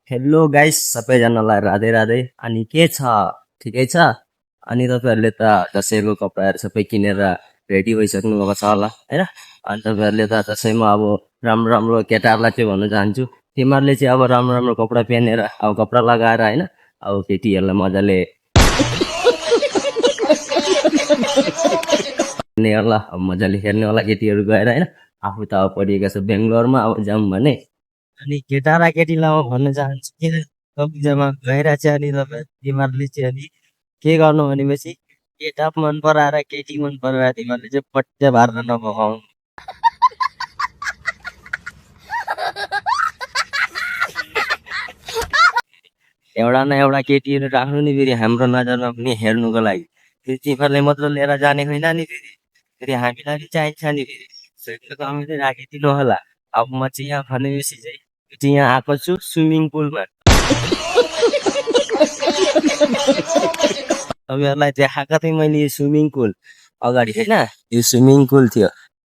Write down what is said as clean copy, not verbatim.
Hello guys सबैजनालाई राधे राधे। अनि के छ, ठिकै छ? अनि तपाईँहरूले त दसैँको कपडाहरू सबै किनेर रेडी भइसक्नु भएको छ होला होइन? अनि तपाईँहरूले त दसैँमा अब राम्रो राम्रो केटाहरूलाई चाहिँ भन्न चाहन्छु, तिमीहरूले चाहिँ अब राम्रो राम्रो कपडा पहनेर अब कपडा लगाएर होइन अब केटीहरूलाई मजाले हेर्ने होला, अब मजाले हेर्ने होला केटीहरू गएर होइन। आफू त अब पढिएको छ बेङ्गलोरमा, अब जाउँ भने अनि केटा र केटीलाई म भन्न चाहन्छु किन कम्पिजमा गएर चाहिँ अनि तपाईँ तिमीहरूले चाहिँ अनि के गर्नु भनेपछि केटा मन पराएर केटी मन पराएर तिमीहरूले चाहिँ पट्टे पारेर नबगाउनु। एउटा न एउटा केटीहरू राख्नु नि फेरि हाम्रो नजरमा पनि हेर्नुको लागि। फेरि तिमीहरूले मात्र लिएर जाने होइन नि, फेरि फेरि हामीलाई पनि चाहिन्छ नि, फेरि सेक्टो कमी चाहिँ राखिदिनु होला। अब म चाहिँ यहाँ भनेपछि चाहिँ यहाँ आएको छु स्विमिङ पुलमा। तपाईँहरूलाई देखाएको थिएँ मैले यो स्विमिङ पुल अगाडि होइन, यो स्विमिङ पुल थियो।